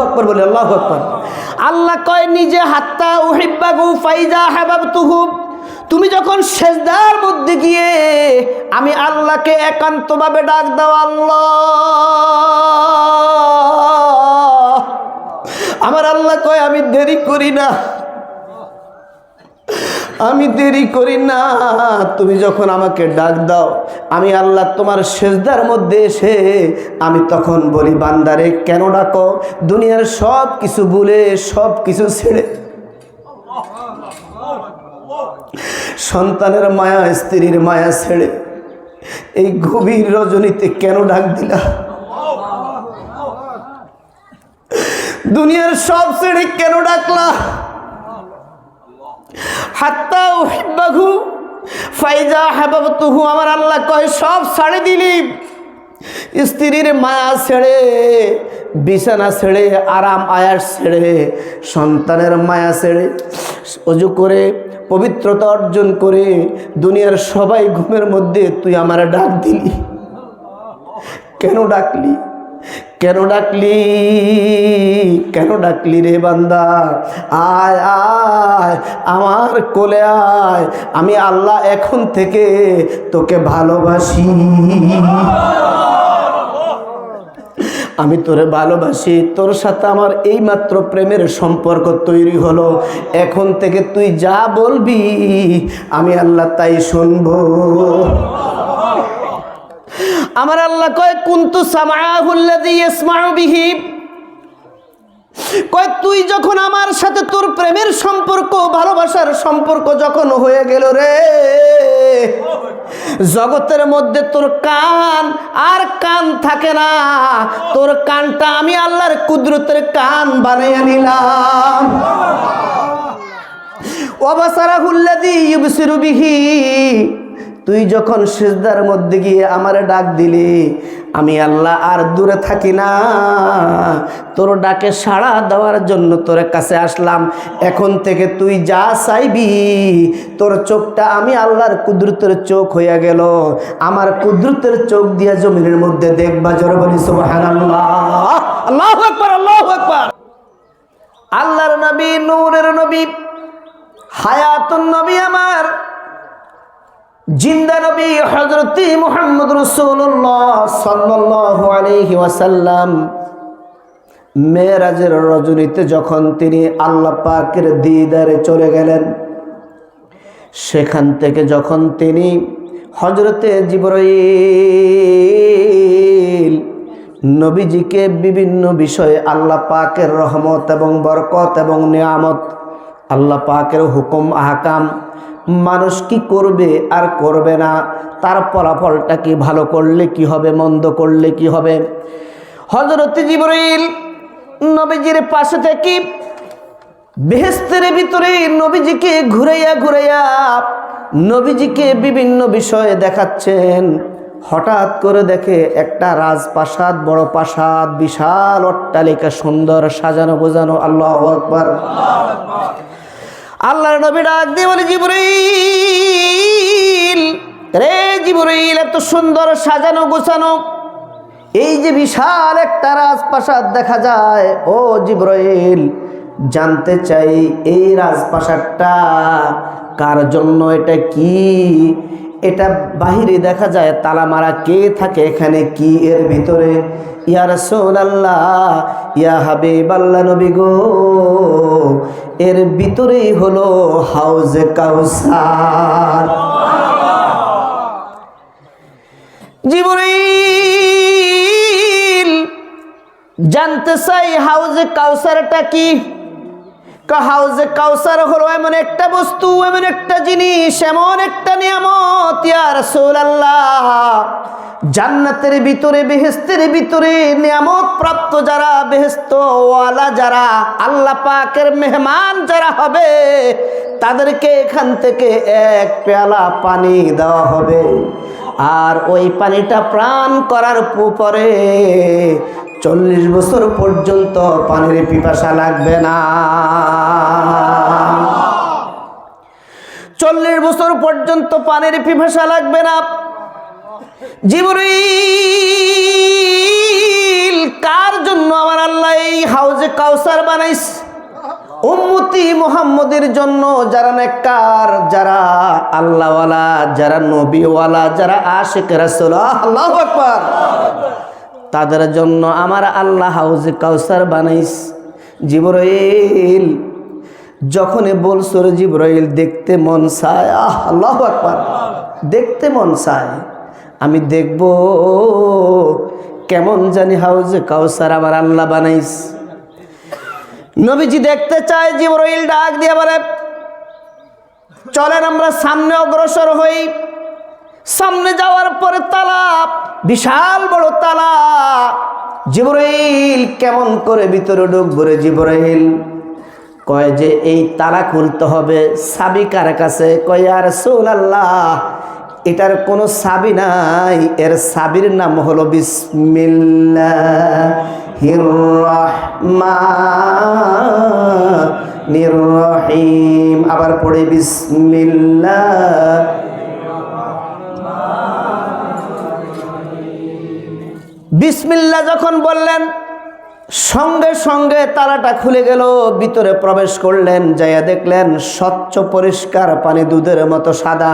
আকবার বলে আল্লাহু আকবার। আল্লাহ কয় নিজে হাত্তা উহিব্বাহু ফাইজা হাবাবতুহু, তুমি যখন সেজদার মধ্যে গিয়ে আমি আল্লাহকে একান্তভাবে ডাক দাও, আল্লাহ, আমার আল্লাহ কয় আমি দেরি করি না, আমি দেরি করি না। তুমি যখন আমাকে ডাক দাও আমি আল্লাহ তোমার সেজদার মধ্যে এসে আমি তখন বলি বান্দারে কেন ডাকো? দুনিয়ার সব কিছু ভুলে সব কিছু ছেড়ে সন্তানের মায়া স্ত্রীর মায়া ছেড়ে এই গভীর রজনীতে কেন ডাক দিলা? দুনিয়ার সব ছেড়ে কেন ডাকলা? হাত্তা উহিব্বাহু ফাইজা হাবাবতুহু, আমার আল্লাহ কয় সব ছাড়ে দিলি, স্ত্রীর মায়া ছেড়ে, বিছানা ছেড়ে, আরাম আয়াস ছেড়ে, সন্তানের মায়া ছেড়ে, ওযু করে পবিত্রতা অর্জন করে দুনিয়ার সবাই ঘুমের মধ্যে তুই আমার ডাক দিলি, কেন ডাকলি? কেন ডাকলি? কেন ডাকলি রে বান্দা? আয় আয় আমার কোলে আয়, আমি আল্লাহ এখন থেকে তোকে ভালোবাসি, আমি তোরে ভালোবাসি, তোর সাথে আমার এইমাত্র প্রেমের সম্পর্ক তৈরি হলো, এখন থেকে তুই যা বলবি আমি আল্লাহ তাই শুনবো। আমার আল্লাহ কয় কুনতু সামাআহুল্লাযী ইয়াসমাউ বিহি, কয় তুই যখন আমার সাথে তোর প্রেমের সম্পর্ক ভালোবাসার সম্পর্ক যখন হয়ে গেল রে, জগতের মধ্যে তোর কান আর কান থাকে না, তোর কানটা আমি আল্লাহর কুদরতের কান বানাইয়া নিলাম। ওয়া বাসারাহুল্লাযী ইউবসিরু বিহি, তুই যখন সিজদার মধ্যে গিয়ে আমারে ডাক দিলি আমি আল্লাহ আর দূরে থাকি না, তোর ডাকে সাড়া দেওয়ার জন্য তোর কাছে আসলাম। এখন থেকে তুই যা চাইবি তোর চোখটা আমি আল্লাহর কুদরতের চোখ হইয়া গেল, আমার কুদরতের চোখ দিয়া জমিনের মধ্যে দেখবা। জোরে বলি সুবহানাল্লাহ, আল্লাহু আকবার, আল্লাহু আকবার। আল্লাহর নবী, নূরের নবী, হায়াতুন নবী, আমার জিন্দা নবী হযরত মুহাম্মদ রাসূলুল্লাহ সাল্লাল্লাহু আলাইহি ওয়াসাল্লাম মেরাজের রজনীতে যখন তিনি আল্লাহ পাকের দিদারে চলে গেলেন, সেখান থেকে যখন তিনি হযরতে জিবরাইল নবীজিকে বিভিন্ন বিষয়ে আল্লাহ পাকের রহমত এবং বরকত এবং নিয়ামত, আল্লাহ পাকের হুকুম আহকাম, মানুষ কি করবে আর করবে না, তার ফলাফলটা কি, ভালো করলে কি হবে, মন্দ করলে কি হবে, হযরত জিবরাইল নবীজির পাশে থেকে বেহেশতের ভিতরে নবীজিকে ঘুরাইয়া ঘুরাইয়া নবীজিকে বিভিন্ন বিষয়ে দেখাচ্ছেন। হঠাৎ করে দেখে একটা রাজপ্রাসাদ, বড় প্রাসাদ, বিশাল অট্টালিকা, সুন্দর সাজানো গোছানো। আল্লাহু আকবার। আল্লাহর নবী ডাক দিয়ে বলে জিবরাইল, রে জিবরাইল, এত সুন্দর সাজানো গোছানো এই যে বিশাল একটা রাজপ্রাসাদ দেখা যায়, ও জিবরাইল জানতে চাই এই রাজপ্রাসাদটা কার জন্য, এটা কি, এটা বাহিরে দেখা যায় তালা মারা, কে থাকে এখানে, কি এর ভিতরে? ইয়া রাসূলুল্লাহ, ইয়া হাবিবাল্লাহ, নবী গো, এর ভিতরেই হলো হাউজে কাউসার। জিবরাইল জানতে চাই হাউজে কাউসারটা কি? হাউজে কাউসার হলো এমন একটা বস্তু, এমন একটা জিনিস, এমন একটা নিয়ামত ইয়া রাসূলুল্লাহ, জান্নাতের ভিতরে, বেহেশতের ভিতরে নিয়ামত প্রাপ্ত যারা, বেহেশত ওয়ালা যারা, আল্লাহ পাকের মেহমান যারা হবে, তাদেরকে এখান থেকে এক পেয়ালা পানি দেওয়া হবে, আর ওই পানিটা পান করার পরে 40 বছর পর্যন্ত পানির পিপাসা লাগবে না। 40 বছর পর্যন্ত পানির পিপাসা লাগবে না। জিবরাইল কার জন্য জন্য আমার আল্লাহ এই হাউজে কাউসার বানাইছে? উম্মতি মুহাম্মদের জন্য, যারা নেককার, যারা আল্লাহওয়ালা, যারা নবীওয়ালা, যারা আশিক রাসূল, আল্লাহু আকবার, তাদের জন্য আমার আল্লাহ হাউজে কাউসার বানাইছে। জিবরাইল যখনই বলছো রে জিবরাইল দেখতে মন চায়, আল্লাহু আকবার, দেখতে মন চায়, আমি দেখব কেমন জানি হাউজে কাউসার আমার আল্লাহ বানাইছে। নবীজি দেখতে চায়, জিবরাইল ডাক দিয়ে বলে চলেন আমরা সামনে অগ্রসর হই। সামনে যাওয়ার পরে তালা, বিশাল বড় তালা। জিবরাইল কেমন করে ভিতরে ঢুকবো রে? জিবরাইল কয় যে এই তালা খুলতে হবে, চাবি কার কাছে? কয় ইয়া রাসূলুল্লাহ এটার কোনো চাবি নাই, এর চাবির নাম হলো বিসমিল্লাহির রাহমানির রহিম। আবার পড়ে বিসমিল্লাহ। বিসমিল্লাহ যখন বললেন, সঙ্গে সঙ্গে তালাটা খুলে গেল। ভিতরে প্রবেশ করলেন, যাইয়া দেখলেন স্বচ্ছ পরিষ্কার পানি, দুধের মতো সাদা,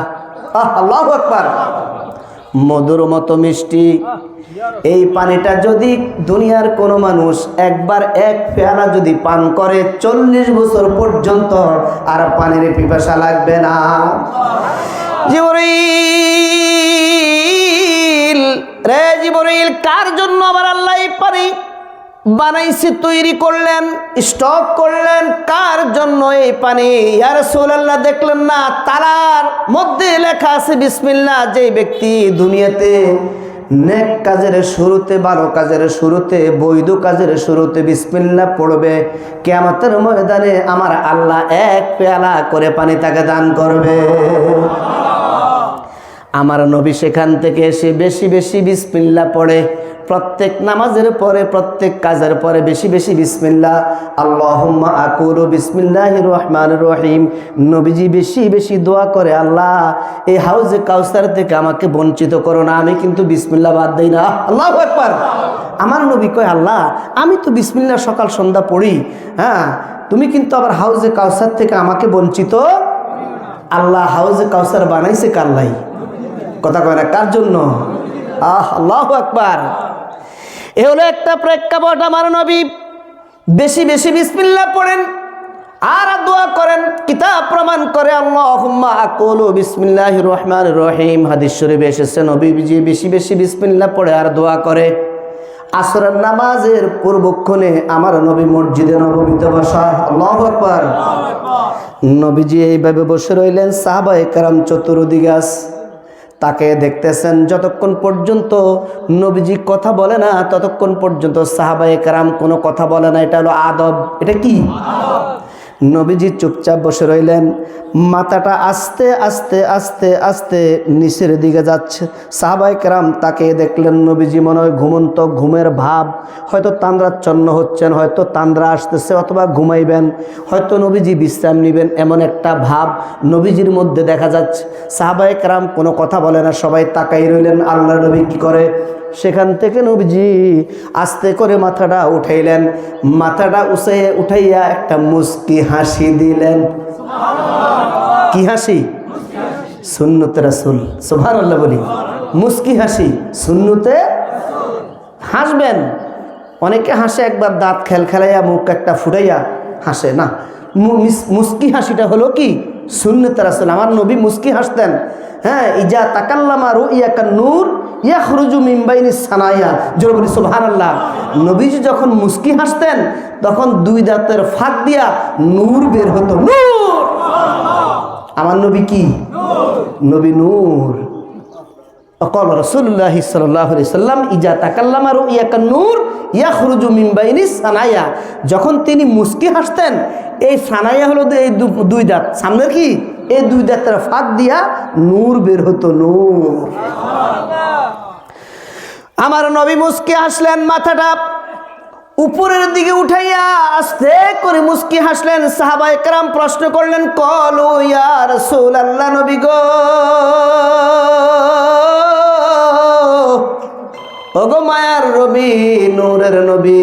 আল্লাহু আকবার, মধুর মতো মিষ্টি। এই পানিটা যদি দুনিয়ার কোনো মানুষ একবার এক পেয়ালা যদি পান করে, 40 বছর পর্যন্ত আর পানির পিপাসা লাগবে না। জিবরাইল রে জিবরাইল, কার জন্য আবার আল্লাহ এই পানি বানাইছে, তৈরি করলেন, স্টক করলেন? কার জন্য এই পানি? ইয়া রাসূলুল্লাহ দেখলেন না তালার মধ্যে লেখা আছে বিসমিল্লাহ। যেই ব্যক্তি দুনিয়াতে নেক কাজের শুরুতে, ভালো কাজের শুরুতে, বৈধ কাজের শুরুতে বিসমিল্লাহ পড়বে, কিয়ামতের ময়দানে আমার আল্লাহ এক পেয়ালা করে পানি তাকে দান করবে। আমার নবী সেখান থেকে এসে বেশি বেশি বিসমিল্লাহ পড়ে। প্রত্যেক নামাজের পরে, প্রত্যেক কাজের পরে বেশি বেশি বিসমিল্লাহ, আল্লাহুম্মা আকুলু বিসমিল্লাহির রহমানির রহিম। নবীজি বেশি বেশি দোয়া করে, আল্লাহ এই হাউজে কাউসার থেকে আমাকে বঞ্চিত করো না, আমি কিন্তু বিসমিল্লাহ বাদ দেই না। আল্লাহু আকবার। আমার নবী কয়, আল্লাহ আমি তো বিসমিল্লাহ সকাল সন্ধ্যা পড়ি, হ্যাঁ, তুমি কিন্তু আবার হাউজে কাউসার থেকে আমাকে বঞ্চিত। আল্লাহ হাউজে কাউসার বানাইছে কাল্লাই, কথা কয় না, কার জন্য? আল্লাহু আকবার। এ হলো একটা প্রেক্ষাপট। আমার নবী বেশি বেশি বিসমিল্লাহ পড়েন আর দোয়া করেন। কিতাব প্রমাণ করে আল্লাহুম্মা আকুলু বিসমিল্লাহির রহমানির রহিম। হাদিস শরীফে এসেছে নবীজি বেশি বেশি বিসমিল্লাহ পড়ে আর দোয়া করে। আসরের নামাজের পূর্বক্ষণে আমার নবী মসজিদে নববীতে বসা, আল্লাহু আকবার। নবীজি এইভাবে বসে রইলেন, সাহাবায়ে কেরাম চতুর্দিকে তাকে দেখতেছেন। যতক্ষণ পর্যন্ত নবীজি কথা বলে না ততক্ষণ পর্যন্ত সাহাবায়ে কেরাম কোনো কথা বলে না। এটা হলো আদব। এটা কি? নবীজি চুপচাপ বসে রইলেন। মাথাটা আস্তে আস্তে আস্তে আস্তে নিচের দিকে যাচ্ছে। সাহাবায়ে কেরাম তাকে দেখলেন, নবীজি মনে হয় ঘুমন্ত, ঘুমের ভাব, হয়তো তান্দ্রাচ্ছন্ন হচ্ছেন, হয়তো তান্দ্রা আসতেছে, অথবা ঘুমাইবেন, হয়তো নবীজি বিশ্রাম নেবেন, এমন একটা ভাব নবীজির মধ্যে দেখা যাচ্ছে। সাহাবায়ে কেরাম কোনো কথা বলে না, সবাই তাকাই রইলেন আল্লাহর নবী কি করে। সেখান থেকে নবীজি আস্তে করে মাথাটা উঠাইলেন। মাথাটা উঠাইয়া একটা মুস্কি হাসি দিলেন। কি হাসি? সুন্নতে রাসূল, সুবহানাল্লাহ বলি। মুস্কি হাসি, সুন্নতে হাসবেন। অনেকে হাসে একবার দাঁত খেলাইয়া, মুখ একটা ফুটাইয়া হাসে না। মুস্কি হাসিটা হলো কি? সুন্নতে রাসূল। আমার নবী মুস্কি হাসতেন। হ্যাঁ, ইজা তাকাল্লামা রুইয়াকা নূর ইয়াখরুজু মিন বাইনিস সানায়া। জোরে বলি সুবহানাল্লাহ। নবীজি যখন মুস্কি হাসতেন তখন দুই দাঁতের ফাঁক দিয়া নূর বের হতো। নূর! আমার নবী কি? নবী নূর। অকল রাসূলুল্লাহ সাল্লাল্লাহু আলাইহি সাল্লাম ইজা তাকাল্লামা রুইয়াকা নূর ইয়াখরুজু মিন বাইনিস সানায়া। যখন তিনি মুস্কি হাসতেন, এই সানায়া হলো এই দুই দাঁত, সামনের কি এই দুই দাঁতের ফাঁক দিয়া নূর বের হতো। নূর। আমার নবী মুস্কি হাসলেন, মাথাটা উপরের দিকে উঠাইয়া আস্তে করে মুস্কি হাসলেন। সাহাবায়ে কেরাম প্রশ্ন করলেন, কলু ইয়া রাসূলুল্লাহ, নবী গো ওগো মায়ার নবী, নূরের নবী,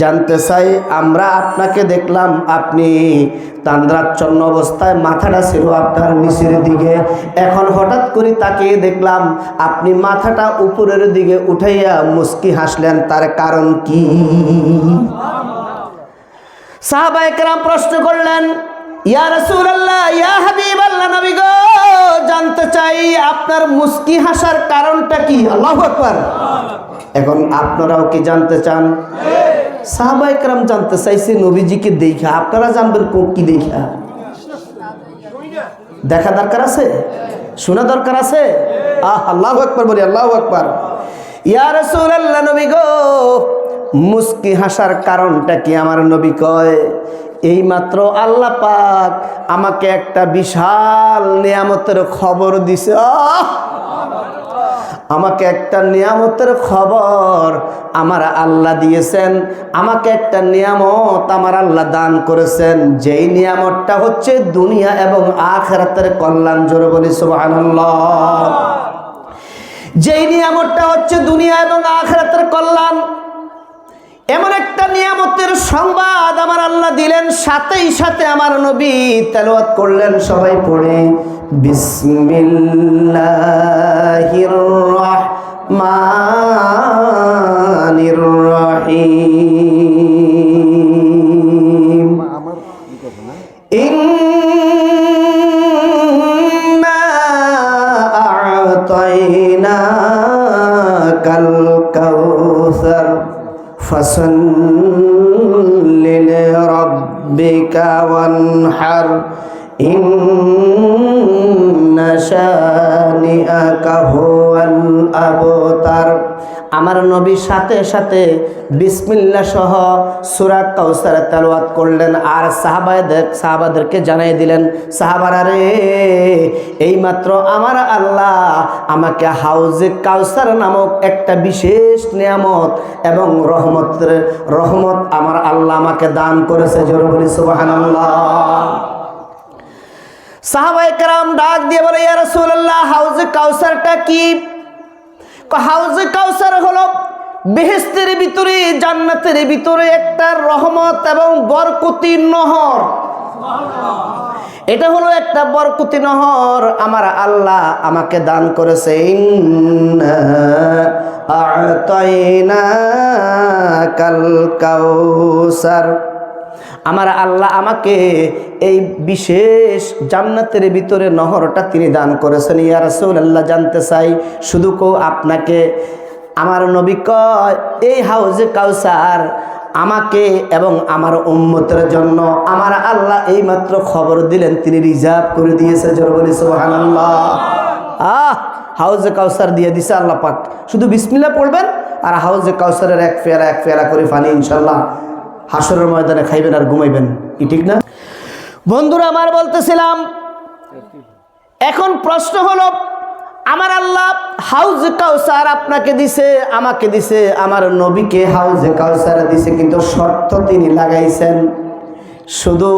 জানতে চাই, আমরা আপনাকে দেখলাম আপনি তান্দ্রাচ্ছন্ন অবস্থায়, মাথাটা ছিল আপনার নিচের দিকে, এখন হঠাৎ করে তাকিয়ে দেখলাম আপনি মাথাটা উপরের দিকে উঠাইয়া মুস্কি হাসলেন, তার কারণ কি? সাহাবায়ে কেরাম প্রশ্ন করলেন, ইয়া রাসূলুল্লাহ, ইয়া হাবিবাল্লাহ, নবী গো, জানতে চাই আপনার মুস্কি হাসার কারণটা কি? আল্লাহু আকবার। এখন আপনারাও কি জানতে চান? সাহাবায়ে কেরাম জানতে চাইছে নবীজিকে দেখা, আপনারা জানবেন কি দেখা? দেখা দরকার আছে, শোনা দরকার আছে। আল্লাহু আকবার বলি, আল্লাহু আকবার। ইয়া রাসূলুল্লাহ, নবী গো, মুস্কি হাসার কারণটা কি? আমার নবী কয়, এইমাত্র আল্লাহ পাক আমাকে একটা বিশাল নিয়ামতের খবর দিছে। আমাকে একটা নিয়ামতের খবর আমার আল্লাহ দিয়েছেন, আমাকে একটা নিয়ামত আমার আল্লাহ দান করেছেন, যেই নিয়ামতটা হচ্ছে দুনিয়া এবং আখিরাতের কল্যাণ। জোরে বলি সুবহানাল্লাহ। যেই নিয়ামতটা হচ্ছে দুনিয়া এবং আখিরাতের কল্যাণ, এমন একটা নিয়ামতের সংবাদ আমার আল্লাহ দিলেন। সাথেই সাথে আমার নবী তেলাওয়াত করলেন, সবাই পড়ে, বিসমিল্লাহির রহমানির রহিম। ইন্না আ'তাইনাকাল কাউসার ফাসাল্লি লিরাব্বিকা ওয়ানহার ইন্না শানিআকা হুয়াল আবতার। আমার নবী সাথে সাথে বিসমিল্লাহ সহ সূরা কাউসার তেলাওয়াত করলেন, আর সাহাবাদেরকে জানিয়ে দিলেন, সাহাবারা রে, এইমাত্র আমার আল্লাহ আমাকে হাউজে কাউসার নামক একটা বিশেষ নিয়ামত এবং রহমত আমার আল্লাহ আমাকে দান করেছে। জোরে বলি সুবহানাল্লাহ। সাহাবায়ে কেরাম ডাক দিয়ে বলে, ইয়া রাসূলুল্লাহ, হাউজে কাউসারটা কি? হাউজে কাউসার হলো বেহেশতের ভিতরে, জান্নাতের ভিতরে একটা রহমত এবং বরকতি নহর। এটা হলো একটা বরকতি নহর আমার আল্লাহ আমাকে দান করেছে। ইন্না আ'তাইনাকাল কাউসার। আমার আল্লাহ আমাকে এই বিশেষ জান্নাতের ভিতরে নহরটা তিনি দান করেছেন। ইয়া রাসূলুল্লাহ, জানতে চাই, শুধু আপনাকে? আমার নবী কয়, এই হাউজে কাউসার আমাকে এবং আমার উম্মতের জন্য আমার আল্লাহ এইমাত্র খবর দিলেন, তিনি রিজার্ভ করে দিয়েছে। জোরে বলি সুবহানাল্লাহ। হাউজে কাউসার দিয়ে দিছে আল্লাহ পাক। শুধু বিসমিল্লাহ পড়বেন আর হাউজে কাউসারের এক ফেলা করে পানি ইনশাল্লাহ হাসরের ময়দানে খাইবেন আর ঘুমাইবেন। কি ঠিক না বন্ধুরা? আমার বলতেছিলাম, এখন প্রশ্ন হলো, আমার আল্লাহ হাউজে কাউসার আপনাকে দিছে, আমাকে দিছে, আমার নবীকে হাউজে কাউসার দিছে, কিন্তু শর্ত তিনি লাগাইছেন, শুধু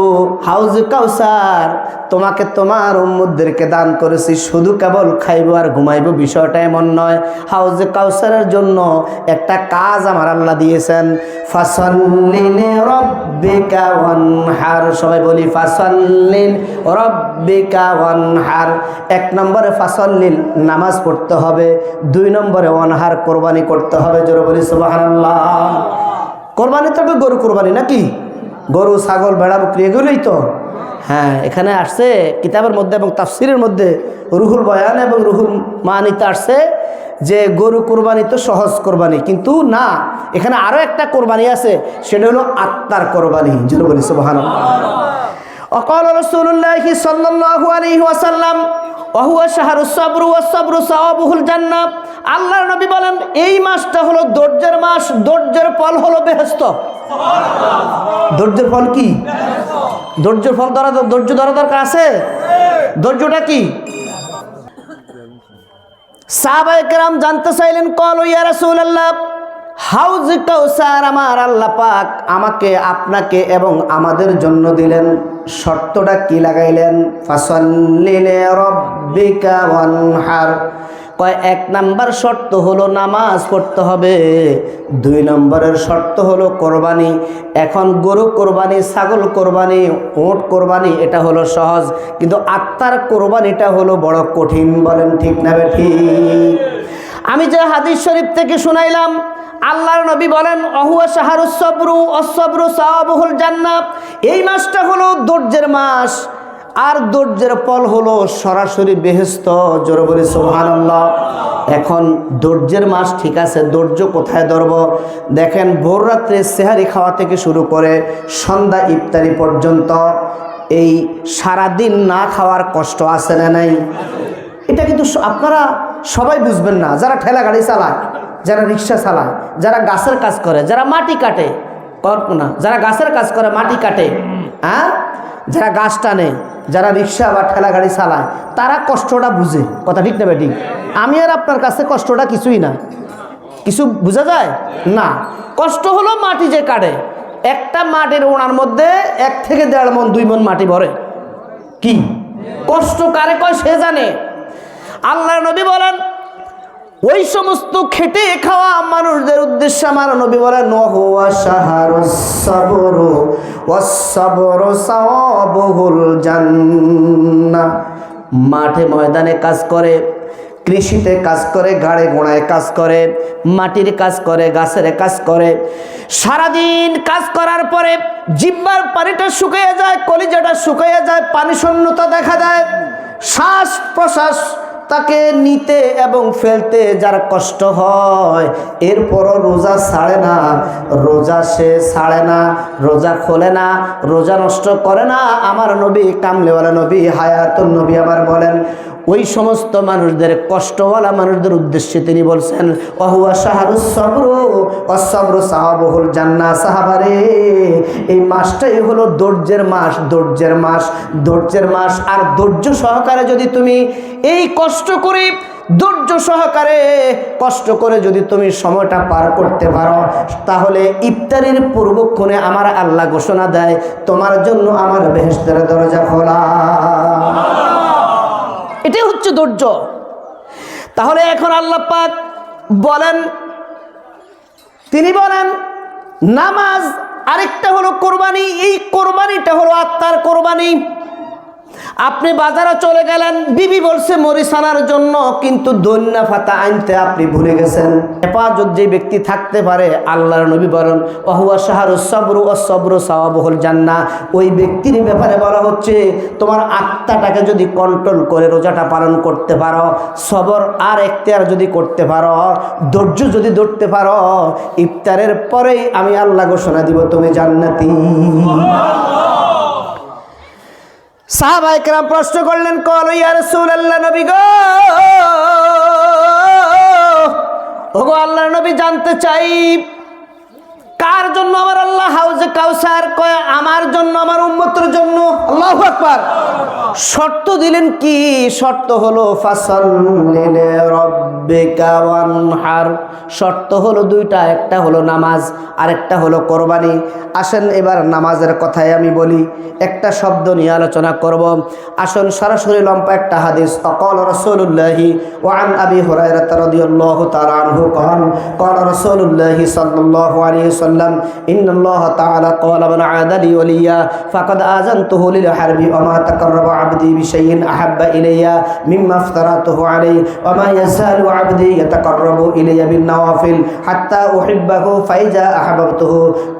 হাউজে কাউসার তোমাকে তোমার উম্মতদেরকে দান করেছি, শুধু কেবল খাইব আর ঘুমাইব বিষয়টা এমন নয়। হাউজে কাউসারের জন্য একটা কাজ আমার আল্লাহ দিয়েছেন, ফাসাল্লি লিরাব্বিকা ওয়ানহার। সবাই বলি, ফাসাল্লি লিরাব্বিকা ওয়ানহার। 1 নম্বরে ফাসাল্লি, নামাজ পড়তে হবে। 2 নম্বরে ওয়ানহার, কোরবানি করতে হবে। জোরে বলি সুবহানাল্লাহ। কোরবানি তো গরু কোরবানি নাকি? গরু, ছাগল, ভেড়া, বকরি এগুলোই তো। হ্যাঁ, এখানে আসছে কিতাবের মধ্যে এবং তাফসিরের মধ্যে রুহুল বয়ান এবং রুহুল মানিতে আসছে যে গরু কোরবানি তো সহজ কোরবানি, কিন্তু না, এখানে আরো একটা কোরবানি আছে, সেটা হলো আত্মার কোরবানি। জোরে বলি সুবহানাল্লাহ। وقال رسول الله صلى الله عليه وسلم وهو شهر الصبر والصبر ثوابه الجنة। আল্লাহর নবী বলেন, এই মাসটা হলো ধৈর্যের মাস, ধৈর্যের ফল হলো বেহেশত। ধৈর্যের ফল কি? ধৈর্যের ফল ধৈর্য ধরা দরকার আছে। ধৈর্যটা কি? সাহাবায়ে কেরাম জানতে চাইলেন, ক্বালু ইয়া রাসূলুল্লাহ, হাউজ কাউসার আমার আল্লাহ পাক আমাকে, আপনাকে এবং আমাদের জন্য দিলেন, শর্তটা কি লাগাইলেন? ফাসাল্লি লিরাব্বিকা ওয়ানহার। কয় 1 নাম্বার শর্ত হলো নামাজ পড়তে হবে, 2 নম্বরের শর্ত হলো কোরবানি। এখন গরু কোরবানি, ছাগল কোরবানি, উট কোরবানি এটা হলো সহজ, কিন্তু আত্মার কোরবানিটা হলো বড় কঠিন। বলেন ঠিক না ঠিক? আমি যে হাদিস শরীফ থেকে শুনাইলাম, আল্লাহর নবী বলেন অহুয়া শাহরুস সবরু অসবরু সাওয়াবুল জান্নাহ, এই মাসটা হলো ধৈর্যের মাস, আর ধৈর্যের ফল হলো সরাসরি বেহেশত। জোরে বলি সুবহানাল্লাহ। এখন ধৈর্যের মাস ঠিক আছে, ধৈর্য কোথায় ধরব? দেখেন ভোর রাত্রে সেহারি খাওয়া থেকে শুরু করে সন্ধ্যা ইফতারি পর্যন্ত এই সারাদিন না খাওয়ার কষ্ট আছে না নাই? এটা কিন্তু আপনারা সবাই বুঝবেন না, যারা ঠেলা গাড়ি চালায়, যারা রিক্সা চালায়, যারা গাছের কাজ করে, যারা মাটি কাটে, কল্পনা যারা গাছের কাজ করে মাটি কাটে, হ্যাঁ, যারা গাছ টানে, যারা রিক্সা বা ঠেলা গাড়ি চালায়, তারা কষ্টটা বুঝে। কথা ঠিক না বেটি? আমি আর আপনার কাছে কষ্টটা কিছুই না, কিছু বোঝা যায় না। কষ্ট হলো মাটি যে কাটে, একটা মাটির ওনার মধ্যে 1 থেকে 1.5 মণ 2 মণ মাটি ভরে। কি কষ্ট কারে কয় সে জানে। আল্লাহর নবী বলেন ওই সমস্ত খেটে খাওয়া মানুষদের উদ্দেশ্যে আমার নবী বলেন ওয়া শাহরুস সাবরু ওয়াস সাবরু সাওয়াবুল জান্নাহ। মাঠে ময়দানে কাজ করে, কৃষিতে কাজ করে, গাড়ে গোড়ায় কাজ করে, মাটির কাজ করে, গাছের কাজ করে, সারাদিন কাজ করার পরে জিহ্বার পানিটা শুকিয়ে যায়, কলিজাটা শুকিয়ে যায়, পানি শূন্যতা দেখা দেয়, শ্বাস প্রশ্বাস তাকে নিতে এবং ফেলতে যার কষ্ট হয়, এরপরও রোজা ছাড়ে না, রোজা সে ছাড়ে না, রোজা খোলে না, রোজা নষ্ট করে না। আমার নবী কামলেওয়ালা নবী, হায়াতুন নবী আমার বলেন ওই সমস্ত মানুষদের, কষ্টওয়ালা মানুষদের উদ্দেশ্যে তিনি বলছেন ওহুয়া শাহরুস সবরু ওয়াস সবরু সাওয়াবুল জান্নাহ। সাহাবারে, এই মাসটাই হলো ধৈর্যের মাস, ধৈর্যের মাস, ধৈর্যের মাস। আর ধৈর্য সহকারে যদি তুমি এই কষ্ট করে, ধৈর্য সহকারে কষ্ট করে যদি তুমি সময়টা পার করতে পারো, তাহলে ইফতারির পূর্বক্ষণে আমার আল্লাহ ঘোষণা দেয় তোমার জন্য আমার বেহেশতের দরজা খোলা। এটাই হচ্ছে ধৈর্য। তাহলে এখন আল্লাহ পাক বলেন, তিনি বলেন নামাজ, আরেকটা হলো কোরবানি। এই কোরবানিটা হলো আত্মার কোরবানি। আপনি বাজারে চলে গেলেন, বিবি বলছে মরিচ আনার জন্য, কিন্তু ধনিয়া পাতা আনতে আপনি ভুলে গেছেন। হেফাজত যে ব্যক্তি থাকতে পারে, আল্লাহর নবী বলেন ওহুয়া শাহরুস সবরু ওয়াস সবরু সাওয়াবুল জান্নাহ। ওই ব্যক্তির ব্যাপারে বলা হচ্ছে তোমার আত্মাটাকে যদি কন্ট্রোল করে রোজাটা পালন করতে পারো, সবর আর ইখতিয়ার যদি করতে পারো, ধৈর্য যদি ধরতে পারো, ইফতারের পরেই আমি আল্লাহ ঘোষণা দিব তুমি জান্নাতি। সাহাবায়ে কেরাম প্রশ্ন করলেন, কল ইয়া রাসূলুল্লাহ, নবী গো, ওগো আল্লাহর নবী, জানতে চাই কার জন্য আমার আল্লাহ হাউজে কাউসার? কয় আমার জন্য, আমার উম্মতের জন্য। আল্লাহু আকবার। শর্ত দিলেন কি? শর্ত হলো ফাসাল্লি লিরাব্বিকা ওয়ানহার। শর্ত হলো 2টা, একটা হলো নামাজ, আরেকটা হলো কোরবানি। আসেন এবার নামাজের কথাই আমি বলি, একটা শব্দ নিয়ে আলোচনা করব। আসুন সরাসরি লম্বা একটা হাদিস। অকল রাসূলুল্লাহি ওয়া আন আবি হুরায়রা রাদিয়াল্লাহু তাআলা আনহু قال قال رسول الله صلى الله عليه وسلم إن الله تعالى قال من عاد لي وليا فقد آذنته للحرب وما تقرب عبدي بشيء أحب إلي مما افترضته عليه وما يزال عبدي يتقرب إلي بالنوافل حتى أحبه فإذا أحببته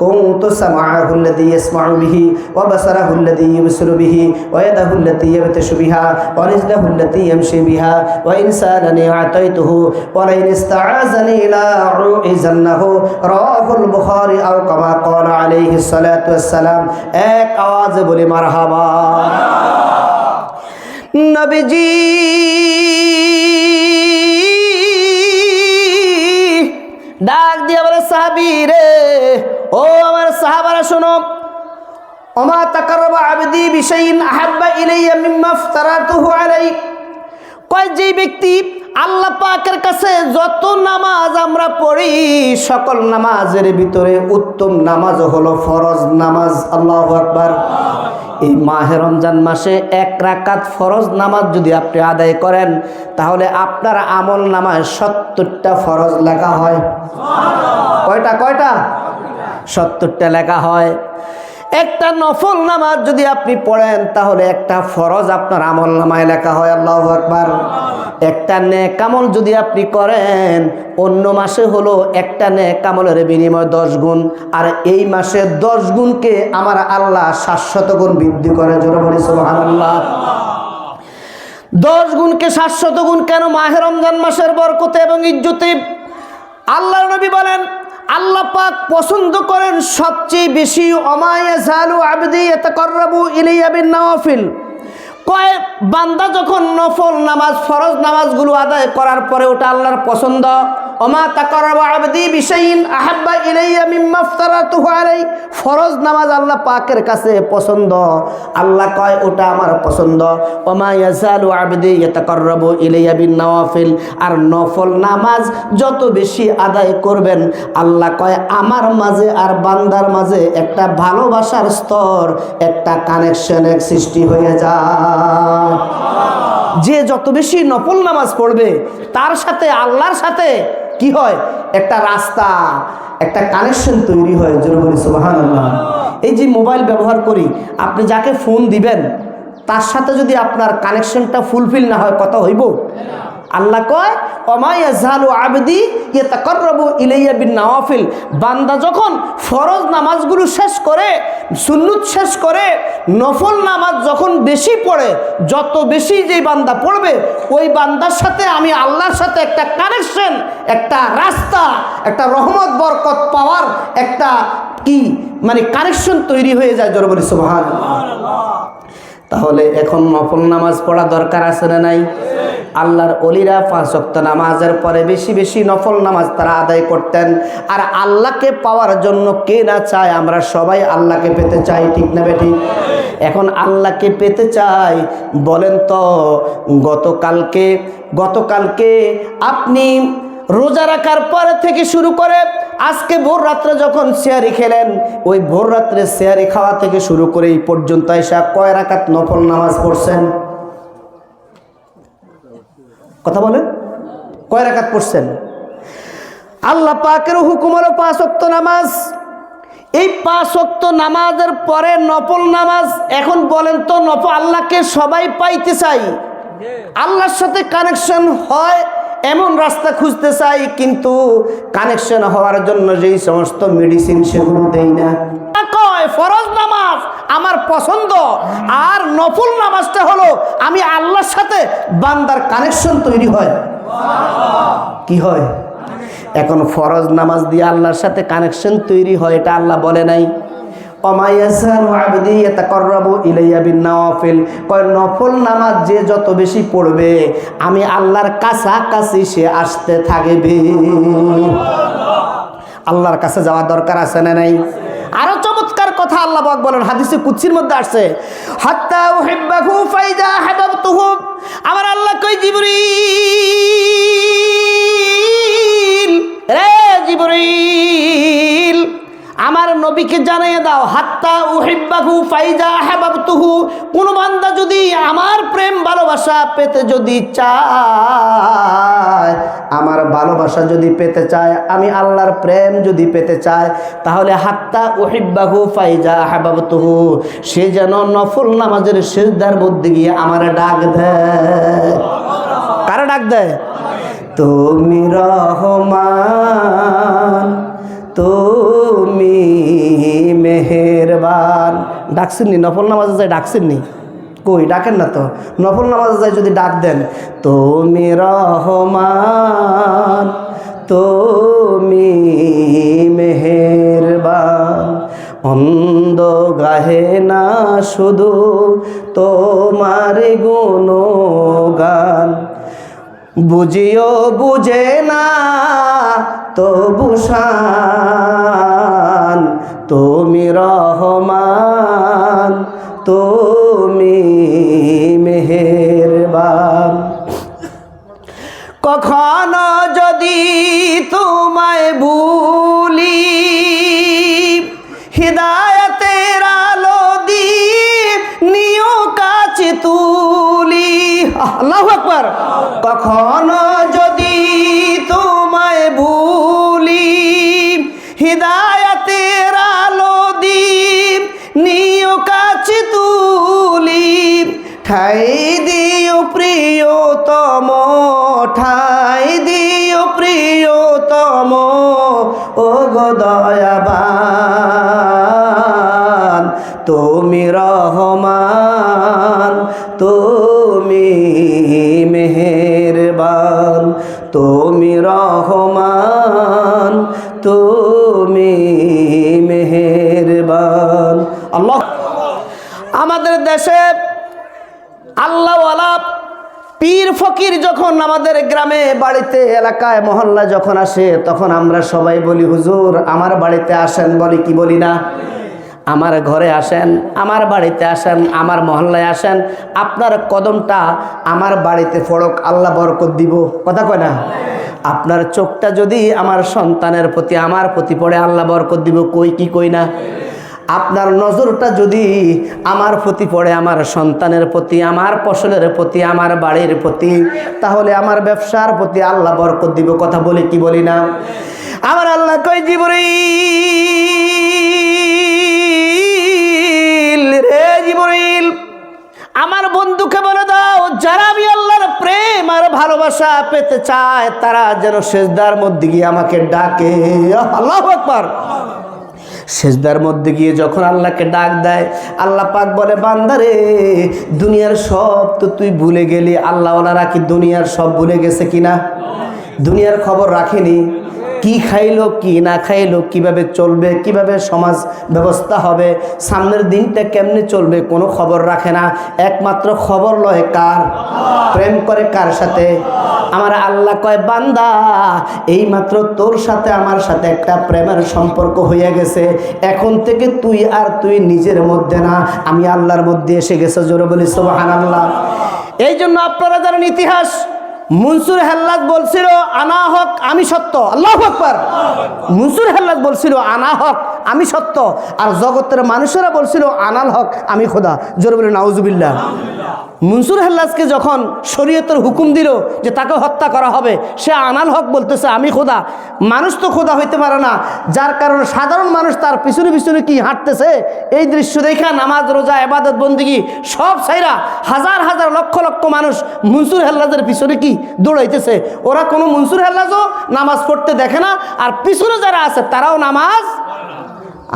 كنت سمعه الذي يسمع به وبصره الذي يبصر به ويده التي يبطش بها ورجله التي يمشي بها وإن سألني أعطيته ولئن استعاذني لا أعوذنه رواه البخاري أو كما قال عليه الصلاة والسلام। এক আওয়াজে বলি মারহাবা। নবীজি ডাক দিয়ে বলে, সাহাবী রে, ও আমার সাহাবারা শোনো, ওমা তাকাররাবা আবদি বিশাইইন আহাব্বা ইলাইয়া মিম্মা ইফতারাতুহু আলাইহি। কয় যে ব্যক্তি আল্লাহ পাকের কাছে যত নামাজ আমরা পড়ি, সকল নামাজের ভিতরে উত্তম নামাজ হলো ফরজ নামাজ। আল্লাহু আকবার। এই মাহে রমজান মাসে 1 রাকাত ফরজ নামাজ যদি আপনি আদায় করেন তাহলে আপনার আমল নামায় 70টা ফরজ লেখা হয়। কয়টা 70টা লেখা হয়। একটা নফল নামাজ যদি আপনি পড়েন তাহলে একটা ফরজ আপনার আমল নামায় লেখা হয়। আল্লাহু আকবার। একটা নেক আমল যদি আপনি করেন, অন্য মাসে হলো একটা নেক আমলের বিনিময় 10 গুণ, আর এই মাসে 10 গুণকে আমার আল্লাহ 700 গুণ বৃদ্ধি করে। জোরে বলি সুবহানাল্লাহ। 10 গুণকে 700 গুণ কেন? মাহে রমজান মাসের বরকতে এবং ইজ্জতে। আল্লাহর নবী বলেন, আল্লাহ পাক পছন্দ করেন সবচেয়ে বেশি ওমা ইয়াজালু আবদি ইয়াতাকাররাবু ইলাইয়া বিন নওয়াফিল। কয় বান্দা যখন নফল নামাজ ফরজ নামাজগুলো আদায় করার পরে ওটা আল্লাহর পছন্দ। ওমা তাকাররাবা আবদি বিশাইইন আহাব্বা ইলাইয়া মিম্মা আফতারাতুহু আলাই। ফরজ নামাজ আল্লাহ পাকের কাছে পছন্দ, আল্লাহ কয় ওটা আমার পছন্দ। ওমা ইয়াজালু আবদি ইয়াতাকাররাবু ইলাইয়া বিন নওয়াফিল। আর নফল নামাজ যত বেশি আদায় করবেন, আল্লাহ কয় আমার মাঝে আর বান্দার মাঝে একটা ভালোবাসার স্তর, একটা কানেকশনের সৃষ্টি হয়ে যায়। যে যত বেশি নফল নামাজ পড়বে তার সাথে আল্লাহর সাথে কি হয়? একটা রাস্তা, একটা কানেকশন তৈরি হয়। জোরে বলি সুবহানাল্লাহ। এই যে মোবাইল ব্যবহার করি, আপনি যাকে ফোন দিবেন তার সাথে যদি আপনার কানেকশনটা ফুলফিল না হয়, কথা হইব? আল্লাহ কয় ওমা ইয়াজালু আবদি ইয়াতাকাররাবু ইলাইয়া বিন নওয়াফিল। বান্দা যখন ফরজ নামাজগুলো শেষ করে, সুন্নত শেষ করে, নফল নামাজ যখন বেশি পড়ে, যত বেশি যেই বান্দা পড়বে ওই বান্দার সাথে আমি আল্লাহর সাথে একটা কানেকশন, একটা রাস্তা, একটা রহমত বরকত পাওয়ার একটা কি মানে কানেকশন তৈরি হয়ে যায়। জোরে বলি সুবহানাল্লাহ। তাহলে এখন নফল নামাজ পড়া দরকার আছে না নাই? আল্লাহর ওলিরা 5 ওয়াক্ত নামাজের পরে বেশি বেশি নফল নামাজ তারা আদায় করতেন। আর আল্লাহকে পাওয়ার জন্য কে না চায়? আমরা সবাই আল্লাহকে পেতে চাই, ঠিক না বেঠিক? এখন আল্লাহকে পেতে চাই, বলেন তো গতকালকে আপনি রোজা রাখার পরে থেকে শুরু করে আজকে ভোর রাত্রে যখন সেহারি খেলেন, ওই ভোর রাত্রে সেহারি খাওয়া থেকে শুরু করে এই পর্যন্ত এসে কয় রাকাত নফল নামাজ পড়ছেন? কথা বলেন, কয় রাকাত পড়ছেন? আল্লাহ পাকের হুকুম হলো 5 ওয়াক্ত নামাজ। এই 5 ওয়াক্ত নামাজের পরে নফল নামাজ। এখন বলেন তো, নফল আল্লাহকে সবাই পাইতে চাই, আল্লাহর সাথে কানেকশন হয় এমন রাস্তা খুঁজতে চাই, কিন্তু কানেকশন হওয়ার জন্য যেই সমস্ত মেডিসিন সেগুলো দেই না। কয় ফরজ নামাজ আমার পছন্দ, আর নফল নামাজটা হলো আমি আল্লাহর সাথে বান্দার কানেকশন তৈরি হয়। কি হয়? এখন ফরজ নামাজ দিয়ে আল্লাহর সাথে কানেকশন তৈরি হয়, এটা আল্লাহ বলে নাই? ওমা ইয়াজালু আবদি ইয়াতাকাররাবু ইলাইয়া বিন নওয়াফিল। কয় নফল নামাজ যে যত বেশি পড়বে আমি আল্লাহর কাছাকাছি সে আসতে থাকবে। আল্লাহর কাছে যাওয়ার দরকার আছে না নাই? আরো চমৎকার কথা আল্লাহ পাক বলেন, হাদিসে কুদসির মধ্যে আসছে, হাত্তা উহিব্বাহু ফাইদা হাবাবতুহু। আমার আল্লাহ কই জিবরিল, রে জিবরিল আমার নবীকে জানিয়ে দাও, হাত্তা উহিব্বাহু ফাইদা হাবাবতুহু। কোন বান্দা যদি আমার প্রেম ভালোবাসা পেতে যদি চায়, আমার ভালোবাসা যদি পেতে চায়, আমি আল্লাহর প্রেম যদি পেতে চায়, তাহলে হাত্তা উহিব্বাহু ফাইদা হাবাবতুহু, সে যেন নফল নামাজের সিজদার মধ্যে গিয়ে আমার ডাক দেয়। কারা ডাক দেয়? তুমি রহমান, তুমি মেহেরবান। ডাকছেননি? নফল নামাজে যায় ডাকছেননি? কই ডাকেন না তো। নফল নামাজে যায় যদি ডাক দেন, তুমি রহমান, তুমি মেহেরবান, অন্ধ গাহে না শুধু তোমার গুণগান, বুঝিও বুঝে না তবু শান, তুমি রহমান, তুমি মেহেরবান। কখনো যদি তোমায় ভুলি, হিদায়াতের আলো দ্বীপ আছি তুলি, ঠাই দিও প্রিয়তম, ঠাই দিও প্রিয়তম, ও গো দয়াবান তুমি রহমান, তুমি মেহেরবান, তুমি রহমান, তুমি মেহেরবান। আল্লাহ। আমাদের দেশে আল্লাহওয়ালা পীর ফকির যখন আমাদের গ্রামে বাড়িতে এলাকায় মহল্লায় যখন আসে, তখন আমরা সবাই বলি হুজুর আমার বাড়িতে আসেন। বলি কি বলি না? আমার ঘরে আসেন, আমার বাড়িতে আসেন, আমার মহল্লায় আসেন, আপনার কদমটা আমার বাড়িতে পড়ক, আল্লাহ বরকত দিব। কথা কয় না? আপনার চোখটা যদি আমার সন্তানের প্রতি আমার প্রতি পড়ে, আল্লাহ বরকত দিব। কই কি কই না? আপনার নজরটা যদি আমার প্রতি পড়ে, আমার সন্তানের প্রতি, আমার ফসলের প্রতি, আমার বাড়ির প্রতি, তাহলে আমার ব্যবসার প্রতি আল্লাহ বরকত দিব। কথা বলি কি বলি না? আমার আল্লাহ কই জিবরাইল রে জিবরাইল, আমার বন্ধুকে বলে দাও যারা আমি আল্লাহর প্রেম আর ভালোবাসা পেতে চায় তারা যেন সিজদার মধ্যে গিয়ে আমাকে ডাকে। আল্লাহু আকবার। সিজদার মধ্যে গিয়ে যখন আল্লাহকে ডাক দেয়, আল্লাহ পাক বলে বান্দারে দুনিয়ার সব তো তুই ভুলে গেলি। আল্লাহওয়ালারা কি দুনিয়ার সব ভুলে গেছে কিনা? দুনিয়ার খবর রাখেনি? কি খাইলো কি না খাইলো, কিভাবে চলবে, কিভাবে সমাজ ব্যবস্থা হবে, সামনের দিনটা কেমনে চলবে, কোনো খবর রাখে না। একমাত্র খবর লয় কার? প্রেম করে কার সাথে? আমার আল্লাহ কয় বান্দা এইমাত্র তোর সাথে আমার সাথে একটা প্রেমের সম্পর্ক হয়ে গেছে, এখন থেকে তুই আর তুই নিজের মধ্যে না, আমি আল্লাহর মধ্যে এসে গেছে। জোরে বলি সুবহানাল্লাহ। এই জন্য আপনারা জানেন ইতিহাস, মনসুর হেল্লাজ বলছিল আনা হক আমি সত্য। আল্লাহু আকবার। মনসুর হেল্লাজ বলছিল আনা হক আমি সত্য, আর জগতের মানুষেরা বলছিল আনাল হক আমি খোদা। জোরে বলে নাউজুবিল্লাহ। মনসুর হেল্লাজকে যখন শরীয়তের হুকুম দিল যে তাকে হত্যা করা হবে, সে আনাল হক বলতেছে আমি খোদা। মানুষ তো খোদা হইতে পারে না, যার কারণে সাধারণ মানুষ তার পিছনে পিছনে কি হাঁটতেছে, এই দৃশ্য দেখা নামাজ রোজা ইবাদত বন্দেগী সব ছাইরা হাজার হাজার লক্ষ লক্ষ মানুষ মনসুর হেল্লাজের পিছনে কি দৌড়াইতেছে। ওরা কোনো মনসুর হেল্লাজও নামাজ পড়তে দেখে না, আর পিছনে যারা আছে তারাও নামাজ।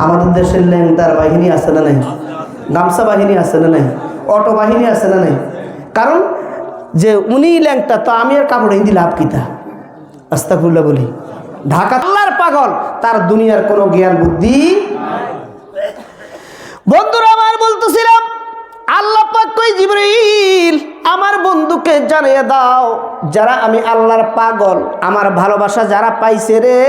আমাদের দেশের ল্যাংটার বাহিনী আছে না নাই? গামছা বাহিনী আছে না নাই? অটো বাহিনী আছে না নাই? কারণ যে উনি ল্যাংটা, তো আমি আর কাপড় হিন্দি লাভ কিতা? আস্তাগফিরুল্লাহ বলি। ঢাকা আল্লাহর পাগল, তার দুনিয়ার কোনো জ্ঞান বুদ্ধি। বন্ধুরা আমার বলতেছিলাম আল্লাহ পাক কই জিবরাইল আমার বন্ধুকে জানিয়ে দাও যারা আমি আল্লাহর পাগল, আমার ভালোবাসা যারা পাইছে রে,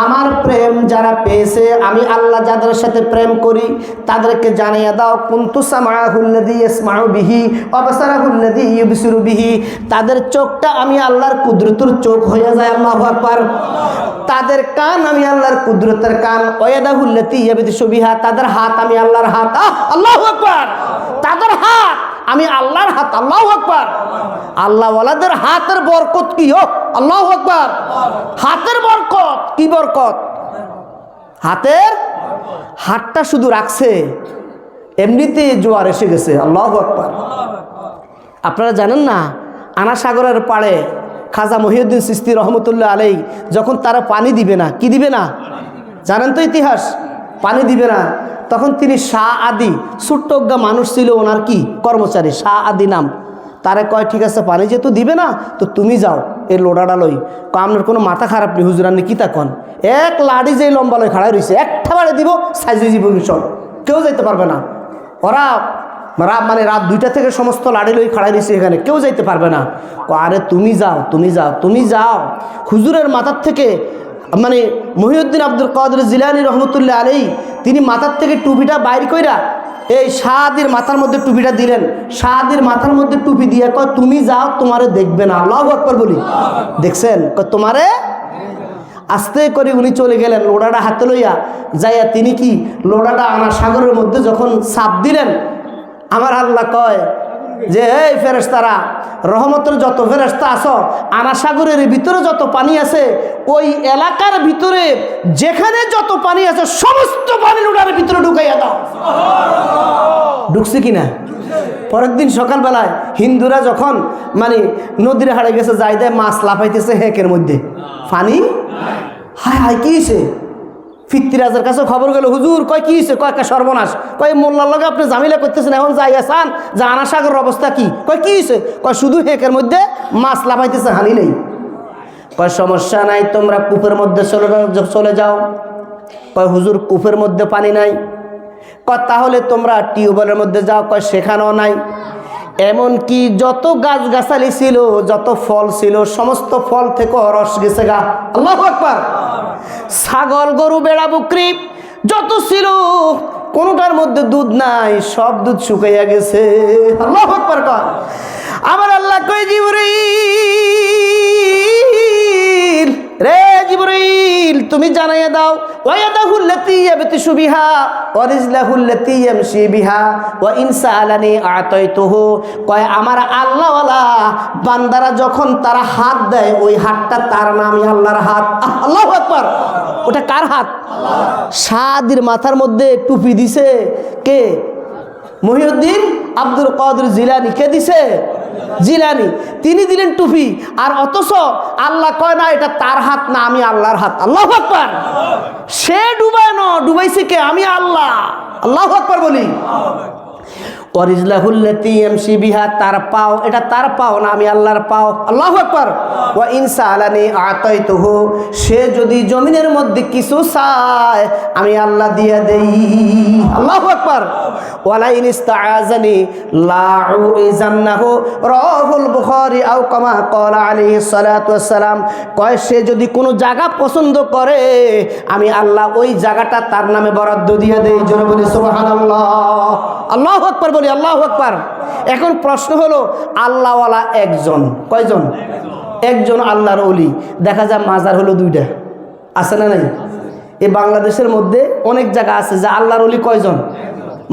আমার প্রেম যারা পেয়েছে, আমি আল্লাহ যাদের সাথে প্রেম করি তাদেরকে জানিয়ে দাও কুনতু সামাহুল্লাযী ইয়াসমাউ বিহি ওয়া বাসারাহুল্লাযী ইউবসিরু বিহি, তাদের চোখটা আমি আল্লাহর কুদরতের চোখ হয়ে যায়। আল্লাহু আকবার। তাদের কান আমি আল্লাহর কুদরতের কান। ওয়াদাহুল্লাতী ইয়াবতিশু বিহা, তাদের হাত আমি আল্লাহর হাত। আল্লাহু আকবার। তাদের হাত আমি আল্লাহর হাত। আল্লাহু আকবার। আল্লাহ ওয়ালাদের হাতের বরকত কি হোক। আল্লাহু আকবার। হাতের বরকত কি বরকত? হাতের হাতটা শুধু রাখছে, এমনিতে জোয়ার এসে গেছে। আল্লাহু আকবার। আপনারা জানেন না, আনা সাগরের পাড়ে খাজা মহিউদ্দিন চিশতি রহমতুল্লাহ আলাই যখন তারা পানি দিবে না, কি দিবে না জানেন তো ইতিহাস? পানি দিবে না, তখন তিনি শাহ আদি, ছোট্টজ্ঞা মানুষ ছিল ওনার কি কর্মচারী, শাহ আদি নাম। তারে কয় ঠিক আছে পানি যেহেতু দিবে না তো তুমি যাও এই লোডাটা লই। আপনার কোনো মাথা খারাপ নেই হুজুর, আপনি কি তা কন? এক লাড়ি যেই লম্বা লই খাড়াই রয়েছে, একটা বারে দিব সাইজে জীবন সব, কেউ যাইতে পারবে না। ওরা মানে রাত 2টা থেকে সমস্ত লাড়ি লই খাড়াই রয়েছে, এখানে কেউ যাইতে পারবে না। আরে তুমি যাও তুমি যাও তুমি যাও। হুজুরের মাথার থেকে মানে মহিউদ্দিন আব্দুল কাদের জিলানী রহমতুল্লাহ আলাই তিনি মাথার থেকে টুপিটা বাইর কইরা এই শাহাদির মাথার মধ্যে টুপিটা দিলেন। শাহাদির মাথার মধ্যে টুপি দিয়ে কয় তুমি যাও, তোমারে দেখবে না। আল্লাহু আকবার বলি। দেখছেন তোমারে আস্তে করে উনি চলে গেলেন লোডাটা হাতে লইয়া যাইয়া। তিনি কি লোডাটা আনা সাগরের মধ্যে যখন চাপ দিলেন, আমার আল্লাহ কয় যে এই ফেরেশতারা, রহমতের যত ফেরেশতা আছো, আনা সাগরের ভিতরে যত পানি আছে, ওই এলাকার ভিতরে যেখানে যত পানি আছে সমস্ত পানি লোডার ভিতরে ঢুকাইয়া দাও। ঢুকছে কিনা? পরের দিন সকালবেলায় হিন্দুরা যখন মানে নদীর হাড়ে গেছে, যাই দেয় মাছ লাফাইতেছে হেকের মধ্যে, পানি। হায় হায় কি হয়েছে? ফিত্তিরাজের কাছে খবর গেল, হুজুর কয় কি হয়েছে? কয় একটা সর্বনাশ। কয় মোল্লার লগে আপনি জামিলা করতেছেন, এখন যাই আসান জানা সাগরের অবস্থা কি? কয় কি হয়েছে? কয় শুধু হেকের মধ্যে মাছ লাফাইতেছে, হানি নেই। কয় সমস্যা নাই, তোমরা কূপের মধ্যে চলে যাও। কয় হুজুর কূপের মধ্যে পানি নাই। কয় তাহলে তোমরা টিউবওয়েলের মধ্যে যাও। কয় সেখানেও নাই। এমনকি যত গাছগাছালি ছিল, যত ফল ছিল, সমস্ত ফল থেকে রস গেছে গা। আল্লাহু আকবার। ছাগল, গরু, বেড়া, বকরি যত ছিল কোনটার মধ্যে দুধ নাই, সব দুধ শুকাইয়া গেছে। আল্লাহু আকবার। কয় আমার আল্লাহ কয় জিবরীল রে, জিবরীল তুমি জানাইয়া দাও, ওয়ায়াদাহুল্লাতী ইয়াবতিশু বিহা ওয়া রিজলাহুল্লাতী ইয়ামশি বিহা ওয়া ইন সাআলানি আতাইতুহু। কয় আমার আল্লাহওয়ালা বান্দারা যখন তারা হাত দেয়, ওই হাতটা তার নামই আল্লাহর হাত। আল্লাহু আকবার। ওটা কার হাত? সাদির মাথার মধ্যে টুপি দিছে কে? মহিউদ্দিন আব্দুল কাদের জিলানী। কে দিছে? জিলানী। তিনি দিলেন টুপি, আর অথচ আল্লাহ কয় না এটা তার হাত না, আমি আল্লাহর হাত। আল্লাহু আকবার। সে ডুবায় না, ডুবাইছে কে? আমি আল্লাহ। আল্লাহু আকবার বলি। ওয়ারিজলাহুল্লাতী ইয়ামশি বিহা, তার পাও, এটা তার পাও না, আমি আল্লাহর পাও। আল্লাহু আকবার। ওয়া ইন সাআলানি আতাইতুহু, সে যদি জমিনের মধ্যে কিছু চায় আমি আল্লাহ দিয়া দেই। আল্লাহু আকবার। ওয়ালা ইন ইস্তাআযানি লা উইজান্নাহু, রাহুল বুখারী আও কামা ক্বালা আলাইহিস সালাতু ওয়াস সালাম। কয় সে যদি কোনো জায়গা পছন্দ করে আমি আল্লাহ ওই জায়গাটা তার নামে বরাদ্দ দিয়ে দেই। জোরে বলি সুবহানাল্লাহ। আল্লাহু আকবার বলি। আল্লাহু আকবার। এখন প্রশ্ন হলো, আল্লাহওয়ালা একজন, কয়জন? একজন আল্লাহর ওলি। দেখা যায় মাজার হলো দুইটা, আছে না নাই? এই বাংলাদেশের মধ্যে অনেক জায়গা আছে যে আল্লাহর ওলি কয়জন,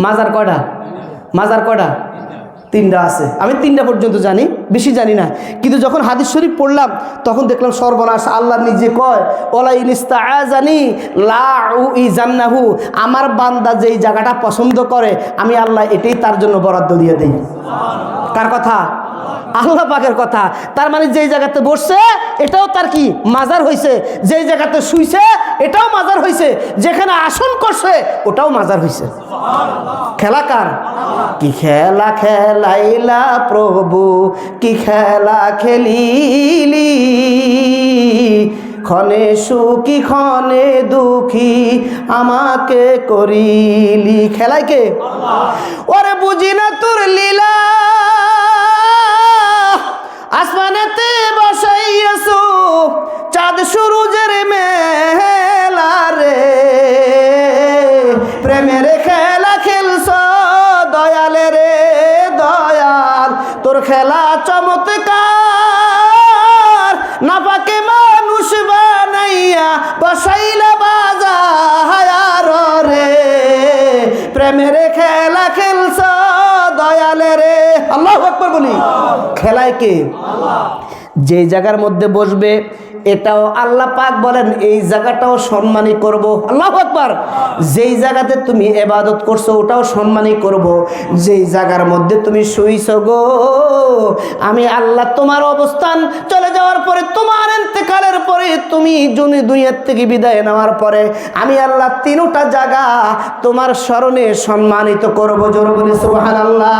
মাজার কয়টা? মাজার কয়টা? তিনটা আছে। আমি তিনটা পর্যন্ত জানি, বেশি জানি না। কিন্তু যখন হাদিস শরীফ পড়লাম তখন দেখলাম সর্বনাশ। আল্লাহ নিজে কয় ওয়ালা ইন ইস্তাআযানি লা উইজান্নাহু, আমার বান্দা যেই জায়গাটা পছন্দ করে আমি আল্লাহ এটাই তার জন্য বরাদ্দ দিয়ে দেই। কার কথা? আল্লাহ পাকের কথা। তার মানে যেই জায়গাতে বসছে এটাও তার কি? মাজার হইছে। যেই জায়গাতে শুইছে এটাও মাজার হইছে। যেখানে আসন করছে ওটাও মাজার হইছে। খেলা কার? কি খেলা খেলাইলা প্রভু, কি খেলা খেলিলি, ক্ষণে সুখী ক্ষণে দুঃখী আমাকে করিলি। খেলায় কে? ওরে বুঝি না তোর লীলা, আসমানেতে বসাইয়াছো চাঁদ সূরজের মেলা রে, প্রেমের খেলা খেলছ দয়ালে রে দয়াল, তোর খেলা চমৎকার, নাপাকে মানুষ বানাইয়া বসাইলা বাজার রে, প্রেমের খেলা খেলছ দয়ালে রে। আল্লাহু আকবার বলি। খেলায় কে? যে জায়গার মধ্যে বসবে এটাও আল্লাহ পাক বলেন এই জায়গাটাও সম্মানী করব। আল্লাহু আকবার। যেই জায়গাতে তুমি ইবাদত করছো ওটাও সম্মানী করব। যেই জায়গার মধ্যে তুমি শুইছো গো আমি আল্লাহ তোমার অবস্থান চলে যাওয়ার পরে, তোমার ইন্তেকালের পরে, তুমি দুনিয়ার থেকে বিদায় নেওয়ার পরে আমি আল্লাহ তিনটা জায়গা তোমার স্মরণে সম্মানিত করব। জোরে বলি সুবহানাল্লাহ।